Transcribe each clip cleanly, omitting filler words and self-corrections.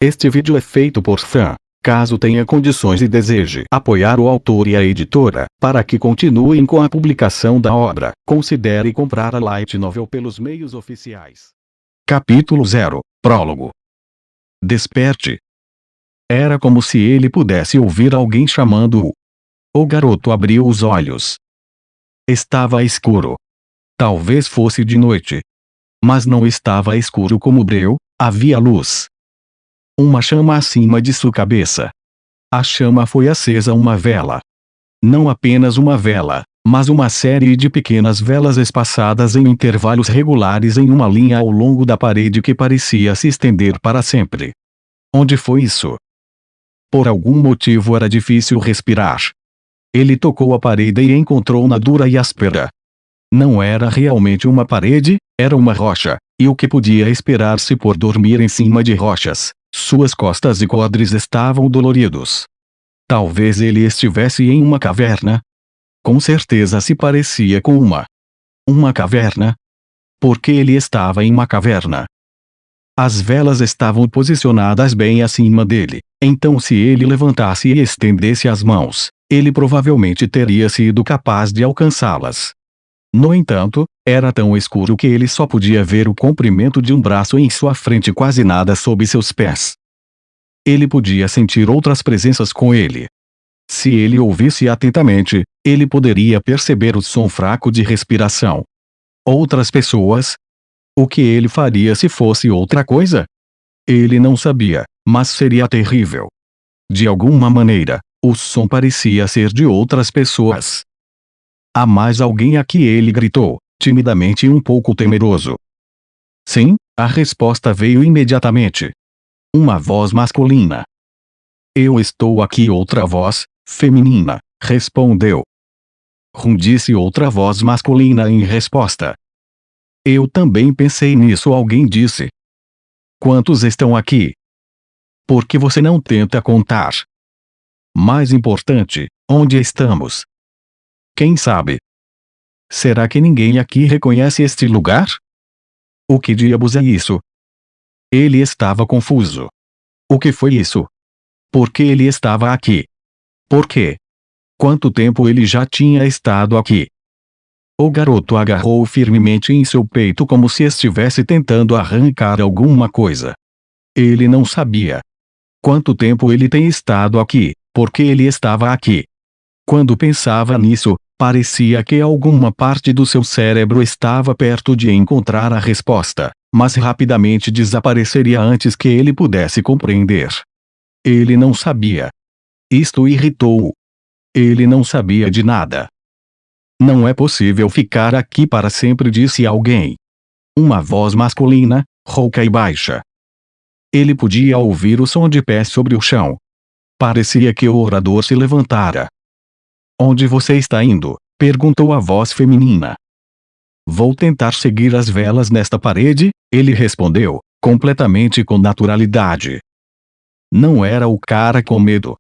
Este vídeo é feito por fã. Caso tenha condições e deseje apoiar o autor e a editora, para que continuem com a publicação da obra, considere comprar a light novel pelos meios oficiais. Capítulo 0, Prólogo. Desperte. Era como se ele pudesse ouvir alguém chamando-o. O garoto abriu os olhos. Estava escuro. Talvez fosse de noite. Mas não estava escuro como breu, havia luz. Uma chama acima de sua cabeça. A chama foi acesa uma vela. Não apenas uma vela, mas uma série de pequenas velas espaçadas em intervalos regulares em uma linha ao longo da parede que parecia se estender para sempre. Onde foi isso? Por algum motivo era difícil respirar. Ele tocou a parede e encontrou-na dura e áspera. Não era realmente uma parede, era uma rocha, e o que podia esperar-se por dormir em cima de rochas? Suas costas e quadris estavam doloridos. Talvez ele estivesse em uma caverna. Com certeza se parecia com uma caverna. Porque ele estava em uma caverna. As velas estavam posicionadas bem acima dele, então se ele levantasse e estendesse as mãos, ele provavelmente teria sido capaz de alcançá-las. No entanto, era tão escuro que ele só podia ver o comprimento de um braço em sua frente e quase nada sob seus pés. Ele podia sentir outras presenças com ele. Se ele ouvisse atentamente, ele poderia perceber o som fraco de respiração. Outras pessoas? O que ele faria se fosse outra coisa? Ele não sabia, mas seria terrível. De alguma maneira, o som parecia ser de outras pessoas. Há mais alguém aqui? Ele gritou, timidamente e um pouco temeroso. Sim, a resposta veio imediatamente. Uma voz masculina. Eu estou aqui. Outra voz, feminina, respondeu. Disse outra voz masculina em resposta. Eu também pensei nisso. Alguém disse. Quantos estão aqui? Por que você não tenta contar? Mais importante, onde estamos? Quem sabe? Será que ninguém aqui reconhece este lugar? O que diabos é isso? Ele estava confuso. O que foi isso? Por que ele estava aqui? Por quê? Quanto tempo ele já tinha estado aqui? O garoto agarrou firmemente em seu peito como se estivesse tentando arrancar alguma coisa. Ele não sabia. Quanto tempo ele tem estado aqui? Por que ele estava aqui? Quando pensava nisso, parecia que alguma parte do seu cérebro estava perto de encontrar a resposta, mas rapidamente desapareceria antes que ele pudesse compreender. Ele não sabia. Isto irritou-o. Ele não sabia de nada. Não é possível ficar aqui para sempre, disse alguém. Uma voz masculina, rouca e baixa. Ele podia ouvir o som de pés sobre o chão. Parecia que o orador se levantara. Onde você está indo? Perguntou a voz feminina. Vou tentar seguir as velas nesta parede, ele respondeu, completamente com naturalidade. Não era o cara com medo.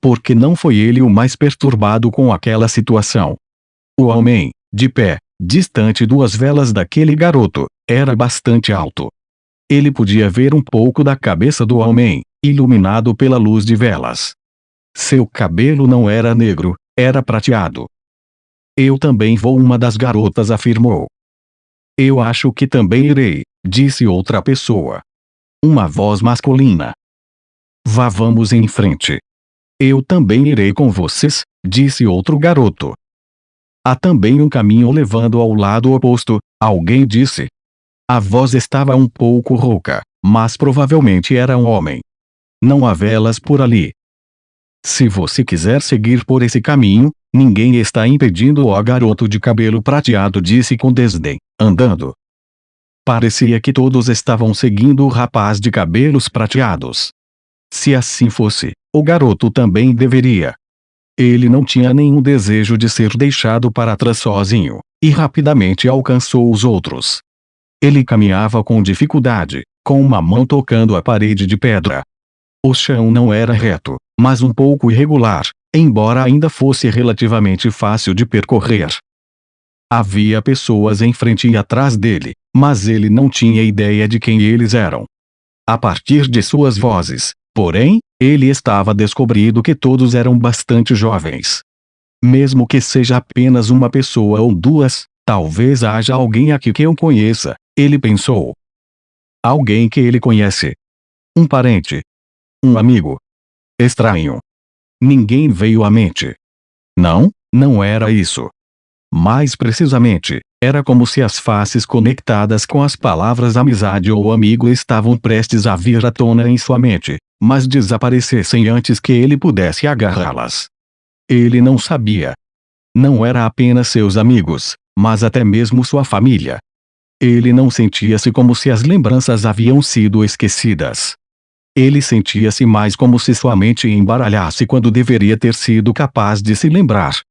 Porque não foi ele o mais perturbado com aquela situação. O homem, de pé, distante duas velas daquele garoto, era bastante alto. Ele podia ver um pouco da cabeça do homem, iluminado pela luz de velas. Seu cabelo não era negro, era prateado. Eu também vou, uma das garotas afirmou. Eu acho que também irei, disse outra pessoa. Uma voz masculina. Vamos em frente. Eu também irei com vocês, disse outro garoto. Há também um caminho levando ao lado oposto, alguém disse. A voz estava um pouco rouca, mas provavelmente era um homem. Não há velas por ali. Se você quiser seguir por esse caminho, ninguém está impedindo. O garoto de cabelo prateado disse com desdém, andando. Parecia que todos estavam seguindo o rapaz de cabelos prateados. Se assim fosse, o garoto também deveria. Ele não tinha nenhum desejo de ser deixado para trás sozinho, e rapidamente alcançou os outros. Ele caminhava com dificuldade, com uma mão tocando a parede de pedra. O chão não era reto, mas um pouco irregular, embora ainda fosse relativamente fácil de percorrer. Havia pessoas em frente e atrás dele, mas ele não tinha ideia de quem eles eram. a partir de suas vozes. Porém, ele estava descobrindo que todos eram bastante jovens. Mesmo que seja apenas uma pessoa ou duas, talvez haja alguém aqui que eu conheça, ele pensou. Alguém que ele conhece. Um parente. Um amigo. Estranho. Ninguém veio à mente. Não, não era isso. Mais precisamente, era como se as faces conectadas com as palavras amizade ou amigo estavam prestes a vir à tona em sua mente, mas desaparecessem antes que ele pudesse agarrá-las. Ele não sabia. Não era apenas seus amigos, mas até mesmo sua família. Ele não sentia-se como se as lembranças haviam sido esquecidas. Ele sentia-se mais como se sua mente embaralhasse quando deveria ter sido capaz de se lembrar.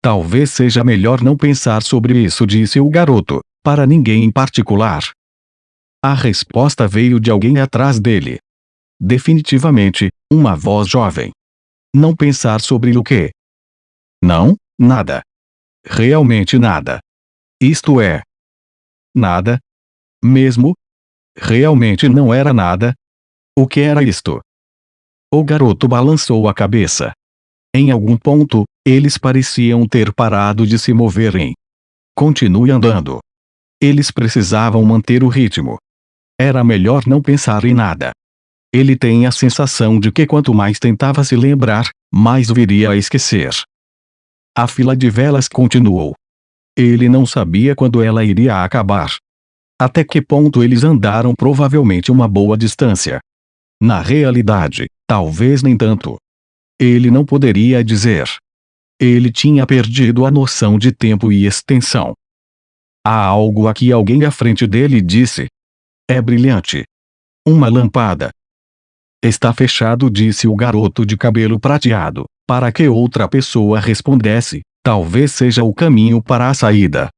Talvez seja melhor não pensar sobre isso, disse o garoto, para ninguém em particular. A resposta veio de alguém atrás dele. Definitivamente, uma voz jovem. Não pensar sobre o quê? Não, nada. Realmente nada. Isto é, nada? Mesmo? Realmente não era nada? O que era isto? O garoto balançou a cabeça. Em algum ponto, eles pareciam ter parado de se moverem. Continue andando. Eles precisavam manter o ritmo. Era melhor não pensar em nada. Ele tem a sensação de que quanto mais tentava se lembrar, mais viria a esquecer. A fila de velas continuou. Ele não sabia quando ela iria acabar. Até que ponto eles andaram, provavelmente uma boa distância. Na realidade, talvez nem tanto. Ele não poderia dizer. Ele tinha perdido a noção de tempo e extensão. Há algo aqui, alguém à frente dele disse. É brilhante. Uma lâmpada. Está fechado, disse o garoto de cabelo prateado, para que outra pessoa respondesse. Talvez seja o caminho para a saída.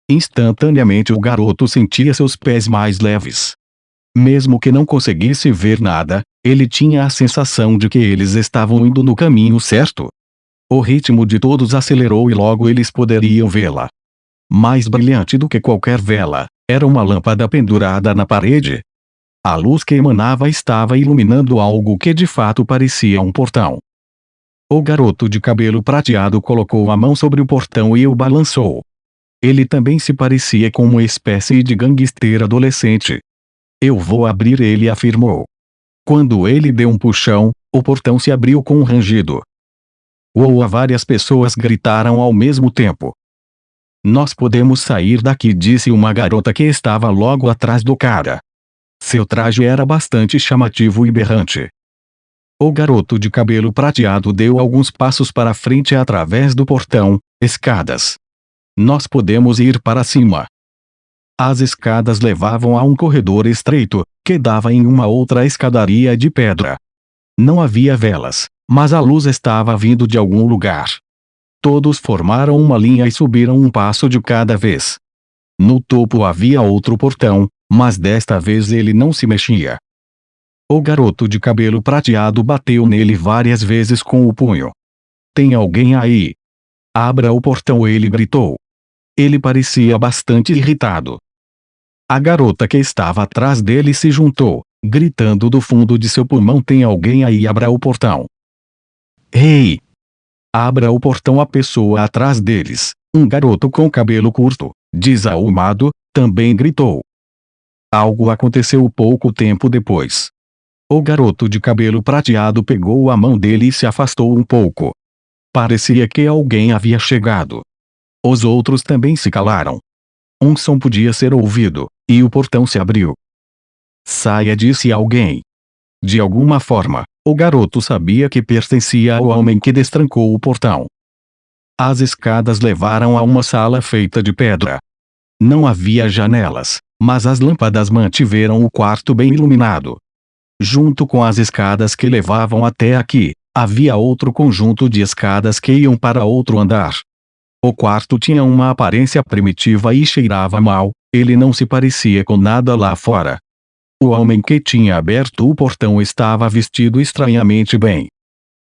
Instantaneamente o garoto sentia seus pés mais leves. Mesmo que não conseguisse ver nada, ele tinha a sensação de que eles estavam indo no caminho certo. O ritmo de todos acelerou e logo eles poderiam vê-la. Mais brilhante do que qualquer vela, era uma lâmpada pendurada na parede. A luz que emanava estava iluminando algo que de fato parecia um portão. O garoto de cabelo prateado colocou a mão sobre o portão e o balançou. Ele também se parecia com uma espécie de gangster adolescente. Eu vou abrir, ele afirmou. Quando ele deu um puxão, o portão se abriu com um rangido. Uou! Várias pessoas gritaram ao mesmo tempo. Nós podemos sair daqui, disse uma garota que estava logo atrás do cara. Seu traje era bastante chamativo e berrante. O garoto de cabelo prateado deu alguns passos para frente através do portão. Escadas. Nós podemos ir para cima. As escadas levavam a um corredor estreito, que dava em uma outra escadaria de pedra. Não havia velas, mas a luz estava vindo de algum lugar. Todos formaram uma linha e subiram um passo de cada vez. No topo havia outro portão, mas desta vez ele não se mexia. O garoto de cabelo prateado bateu nele várias vezes com o punho. Tem alguém aí? Abra o portão, ele gritou. Ele parecia bastante irritado. A garota que estava atrás dele se juntou, gritando do fundo de seu pulmão: tem alguém aí? Abra o portão. Ei! Abra o portão! A pessoa atrás deles, um garoto com cabelo curto, desalmado, também gritou. Algo aconteceu pouco tempo depois. O garoto de cabelo prateado pegou a mão dele e se afastou um pouco. Parecia que alguém havia chegado. Os outros também se calaram. Um som podia ser ouvido, e o portão se abriu. Saia, disse alguém. De alguma forma, o garoto sabia que pertencia ao homem que destrancou o portão. As escadas levaram a uma sala feita de pedra. Não havia janelas, mas as lâmpadas mantiveram o quarto bem iluminado. Junto com as escadas que levavam até aqui, havia outro conjunto de escadas que iam para outro andar. O quarto tinha uma aparência primitiva e cheirava mal, ele não se parecia com nada lá fora. O homem que tinha aberto o portão estava vestido estranhamente bem.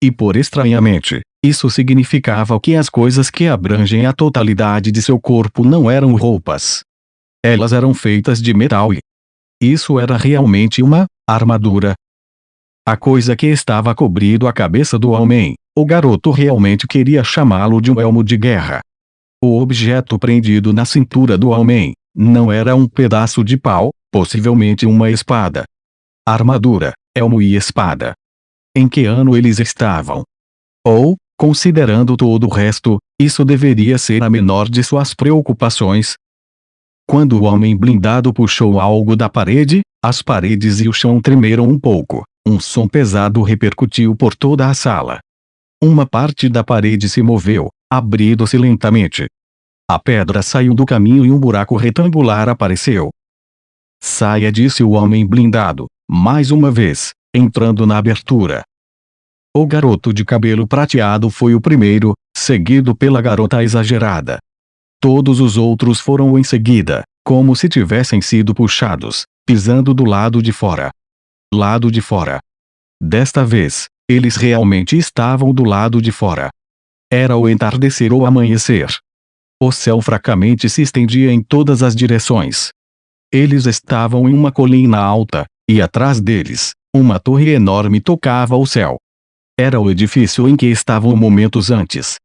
E por estranhamente, isso significava que as coisas que abrangem a totalidade de seu corpo não eram roupas. Elas eram feitas de metal e Isso era realmente uma armadura. A coisa que estava cobrindo a cabeça do homem, o garoto realmente queria chamá-lo de um elmo de guerra. O objeto prendido na cintura do homem não era um pedaço de pau, possivelmente uma espada. Armadura, elmo e espada. Em que ano eles estavam? Ou, considerando todo o resto, isso deveria ser a menor de suas preocupações. Quando o homem blindado puxou algo da parede, as paredes e o chão tremeram um pouco. Um som pesado repercutiu por toda a sala. Uma parte da parede se moveu, abrindo-se lentamente. A pedra saiu do caminho e um buraco retangular apareceu. Saia, disse o homem blindado, mais uma vez, entrando na abertura. O garoto de cabelo prateado foi o primeiro, seguido pela garota exagerada. Todos os outros foram em seguida, como se tivessem sido puxados, pisando do lado de fora. Lado de fora. Desta vez, eles realmente estavam do lado de fora. Era o entardecer ou amanhecer. O céu fracamente se estendia em todas as direções. Eles estavam em uma colina alta, e atrás deles, uma torre enorme tocava o céu. Era o edifício em que estavam momentos antes.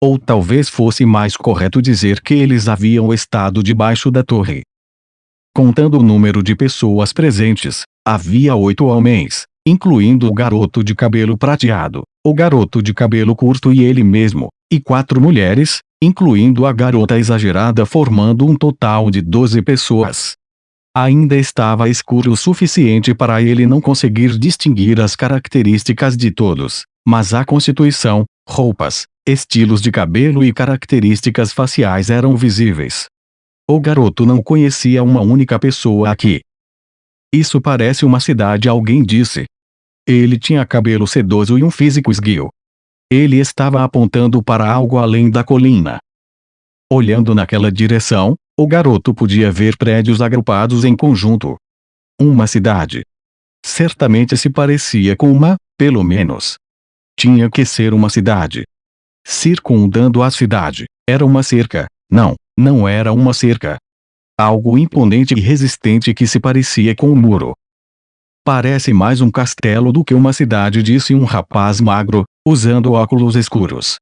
Ou talvez fosse mais correto dizer que eles haviam estado debaixo da torre. Contando o número de pessoas presentes, havia 8 homens, incluindo o garoto de cabelo prateado, o garoto de cabelo curto e ele mesmo, e 4 mulheres, incluindo a garota exagerada, formando um total de 12 pessoas. Ainda estava escuro o suficiente para ele não conseguir distinguir as características de todos, mas a constituição, roupas, estilos de cabelo e características faciais eram visíveis. O garoto não conhecia uma única pessoa aqui. Isso parece uma cidade, alguém disse. Ele tinha cabelo sedoso e um físico esguio. Ele estava apontando para algo além da colina. Olhando naquela direção, o garoto podia ver prédios agrupados em conjunto. Uma cidade. Certamente se parecia com uma, pelo menos. Tinha que ser uma cidade. Circundando a cidade, era uma cerca. Não era uma cerca. Algo imponente e resistente que se parecia com um muro. Parece mais um castelo do que uma cidade, disse um rapaz magro, usando óculos escuros.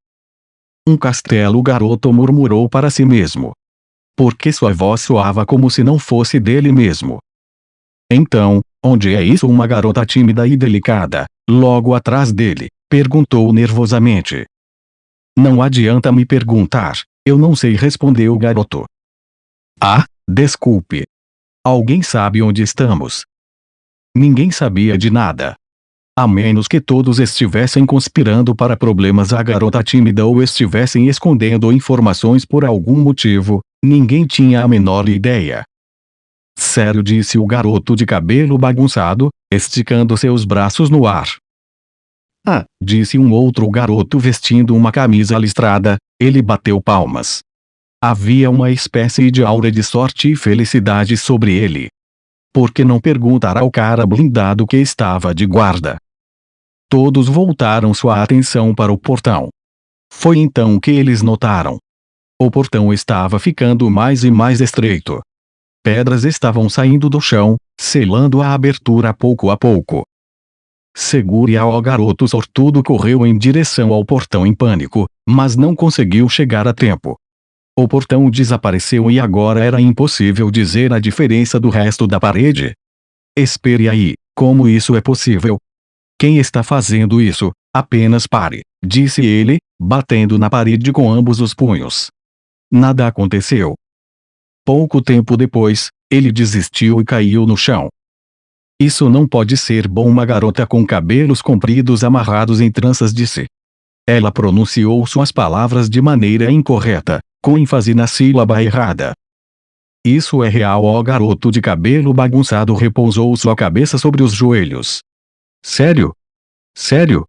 Um castelo, o garoto murmurou para si mesmo. Porque sua voz soava como se não fosse dele mesmo. Então, onde é isso? Uma garota tímida e delicada, logo atrás dele, perguntou nervosamente. Não adianta me perguntar, eu não sei, respondeu o garoto. Ah, desculpe. Alguém sabe onde estamos? Ninguém sabia de nada. A menos que todos estivessem conspirando para problemas, a garota tímida, ou estivessem escondendo informações por algum motivo, ninguém tinha a menor ideia. Sério, disse o garoto de cabelo bagunçado, esticando seus braços no ar. Ah, disse um outro garoto vestindo uma camisa listrada, ele bateu palmas. Havia uma espécie de aura de sorte e felicidade sobre ele. Por que não perguntar ao cara blindado que estava de guarda? Todos voltaram sua atenção para o portão. Foi então que eles notaram. O portão estava ficando mais e mais estreito. Pedras estavam saindo do chão, selando a abertura pouco a pouco. Segure-a, o garoto sortudo correu em direção ao portão em pânico, mas não conseguiu chegar a tempo. O portão desapareceu e agora era impossível dizer a diferença do resto da parede. Espere aí, como isso é possível? Quem está fazendo isso? Apenas pare, disse ele, batendo na parede com ambos os punhos. Nada aconteceu. Pouco tempo depois, ele desistiu e caiu no chão. Isso não pode ser bom, uma garota com cabelos compridos amarrados em tranças disse. Ela pronunciou suas palavras de maneira incorreta, com ênfase na sílaba errada. Isso é real. O garoto de cabelo bagunçado repousou sua cabeça sobre os joelhos. Sério? Sério?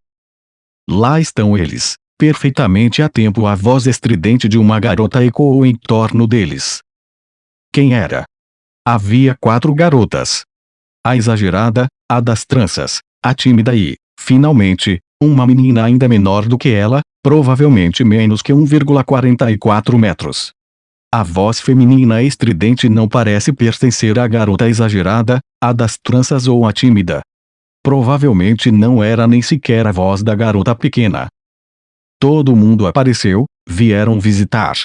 Lá estão eles, perfeitamente a tempo. A voz estridente de uma garota ecoou em torno deles. Quem era? Havia 4 garotas. A exagerada, a das tranças, a tímida e, finalmente, uma menina ainda menor do que ela, provavelmente menos que 1,44 metros. A voz feminina estridente não parece pertencer à garota exagerada, a das tranças ou a tímida. Provavelmente não era nem sequer a voz da garota pequena. Todo mundo apareceu, vieram visitar.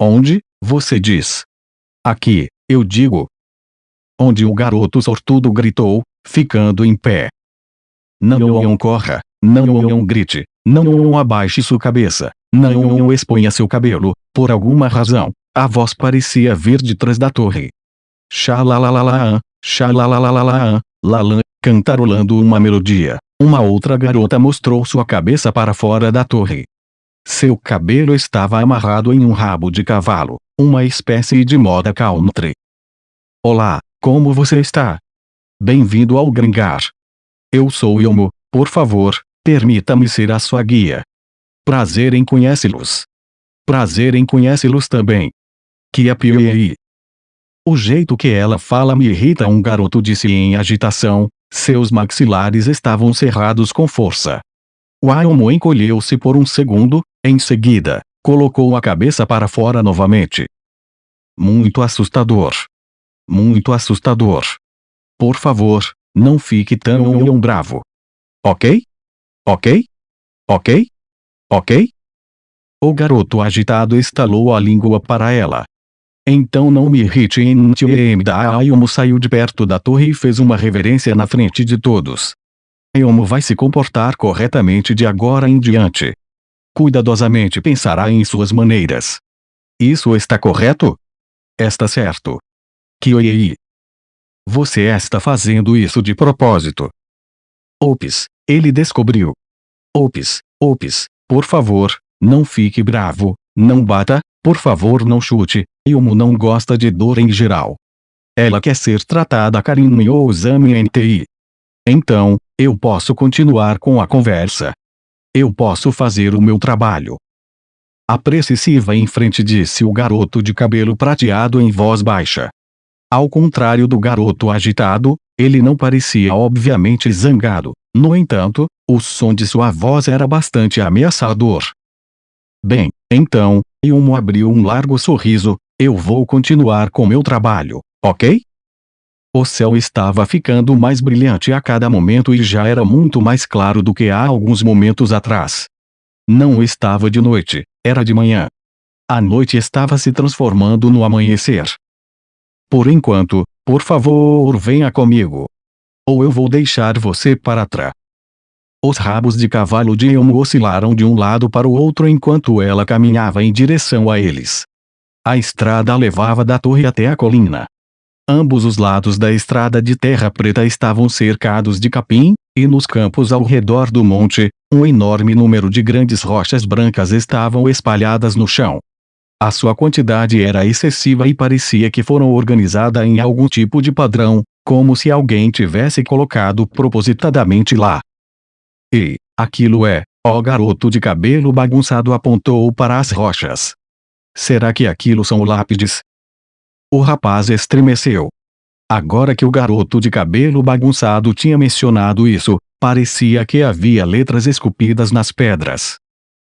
Onde, você diz? Aqui, eu digo. Onde o garoto sortudo gritou, ficando em pé. Não corra, não grite, não abaixe sua cabeça, não exponha seu cabelo, por alguma razão, a voz parecia vir de trás da torre. Xalalalalaã, xalalalalaã, lalã, cantarolando uma melodia, uma outra garota mostrou sua cabeça para fora da torre. Seu cabelo estava amarrado em um rabo de cavalo, uma espécie de moda country. Olá, como você está? Bem-vindo ao Gringar. Eu sou Yomo, por favor, permita-me ser a sua guia. Prazer em conhecê-los. Prazer em conhecê-los também. Kiapiei. O jeito que ela fala me irrita, um garoto disse em agitação, seus maxilares estavam cerrados com força. Yomo encolheu-se por um segundo, em seguida, colocou a cabeça para fora novamente. Muito assustador. Muito assustador. Por favor, não fique tão bravo. Ok? Ok? Ok? Ok? O garoto agitado estalou a língua para ela. Então não me irrite. Yomo saiu de perto da torre e fez uma reverência na frente de todos. Yomo vai se comportar corretamente de agora em diante. Cuidadosamente pensará em suas maneiras. Isso está correto? Está certo. Kioi. Você está fazendo isso de propósito. Ops, ele descobriu. Ops, por favor, não fique bravo, não bata, por favor não chute, Yomo não gosta de dor em geral. Ela quer ser tratada carinhosamente. Então, eu posso continuar com a conversa. Eu posso fazer o meu trabalho. Apresse-se e vá em frente, disse o garoto de cabelo prateado em voz baixa. Ao contrário do garoto agitado, ele não parecia obviamente zangado. No entanto, o som de sua voz era bastante ameaçador. Bem, então, Yomo abriu um largo sorriso, eu vou continuar com meu trabalho, ok? O céu estava ficando mais brilhante a cada momento e já era muito mais claro do que há alguns momentos atrás. Não estava de noite, era de manhã. A noite estava se transformando no amanhecer. Por enquanto, por favor, venha comigo. Ou eu vou deixar você para trás. Os rabos de cavalo de Yomo oscilaram de um lado para o outro enquanto ela caminhava em direção a eles. A estrada levava da torre até a colina. Ambos os lados da estrada de terra preta estavam cercados de capim, e nos campos ao redor do monte, um enorme número de grandes rochas brancas estavam espalhadas no chão. A sua quantidade era excessiva e parecia que foram organizadas em algum tipo de padrão, como se alguém tivesse colocado propositadamente lá. E, aquilo é, o garoto de cabelo bagunçado apontou para as rochas. Será que aquilo são lápides? O rapaz estremeceu. Agora que o garoto de cabelo bagunçado tinha mencionado isso, parecia que havia letras esculpidas nas pedras.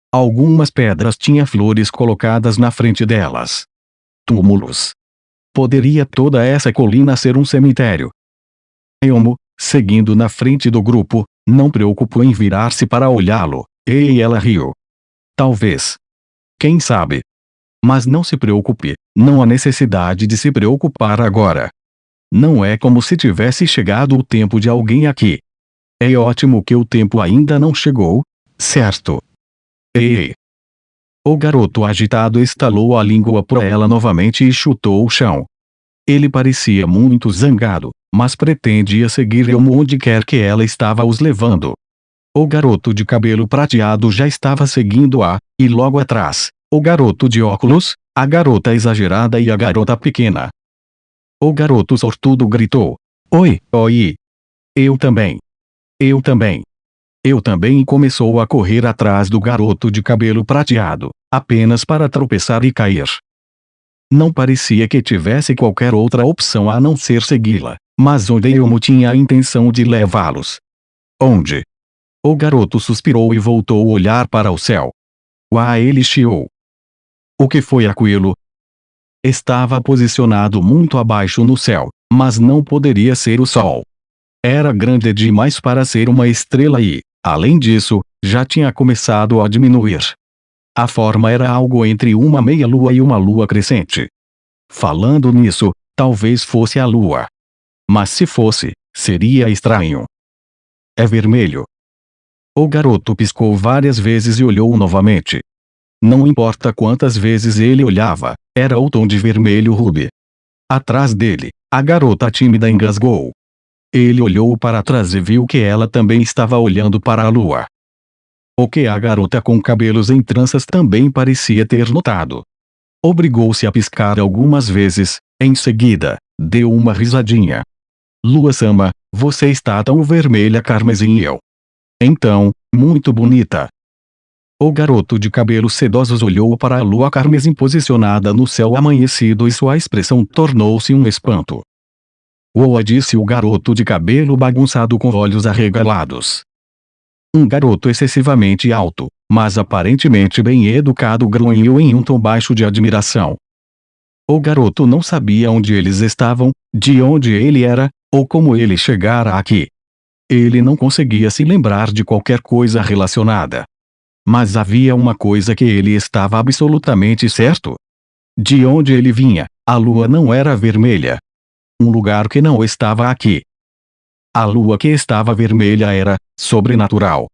Algumas pedras tinham flores colocadas na frente delas. Túmulos. Poderia toda essa colina ser um cemitério? Yomo, seguindo na frente do grupo, não preocupou em virar-se para olhá-lo, e ela riu. Talvez. Quem sabe? Mas não se preocupe, não há necessidade de se preocupar agora. Não é como se tivesse chegado o tempo de alguém aqui. É ótimo que o tempo ainda não chegou, certo? Ei! O garoto agitado estalou a língua para ela novamente e chutou o chão. Ele parecia muito zangado, mas pretendia seguir Yomo onde quer que ela estava os levando. O garoto de cabelo prateado já estava seguindo-a, e logo atrás, o garoto de óculos, a garota exagerada e a garota pequena. O garoto sortudo gritou: Oi, oi! Eu também! Eu também! Eu também! E começou a correr atrás do garoto de cabelo prateado, apenas para tropeçar e cair. Não parecia que tivesse qualquer outra opção a não ser segui-la, mas onde Yomo tinha a intenção de levá-los? Onde? O garoto suspirou e voltou a olhar para o céu. Ele chiou. O que foi aquilo? estava posicionado muito abaixo no céu, mas não poderia ser o Sol. Era grande demais para ser uma estrela e, além disso, já tinha começado a diminuir. A forma era algo entre uma meia-lua e uma lua crescente. Falando nisso, talvez fosse a lua. Mas se fosse, seria estranho. É vermelho. O garoto piscou várias vezes e olhou novamente. Não importa quantas vezes ele olhava, era o tom de vermelho rubi. Atrás dele, a garota tímida engasgou. Ele olhou para trás e viu que ela também estava olhando para a lua. O que a garota com cabelos em tranças também parecia ter notado. Obrigou-se a piscar algumas vezes, em seguida, deu uma risadinha. Lua-sama, você está tão vermelha carmesim eu. Então, muito bonita. O garoto de cabelos sedosos olhou para a lua carmesim posicionada no céu amanhecido e sua expressão tornou-se um espanto. Uou, disse o garoto de cabelo bagunçado com olhos arregalados. Um garoto excessivamente alto, mas aparentemente bem educado grunhiu em um tom baixo de admiração. O garoto não sabia onde eles estavam, de onde ele era, ou como ele chegara aqui. Ele não conseguia se lembrar de qualquer coisa relacionada. Mas havia uma coisa que ele estava absolutamente certo. De onde ele vinha, a lua não era vermelha. Um lugar que não estava aqui. A lua que estava vermelha era sobrenatural.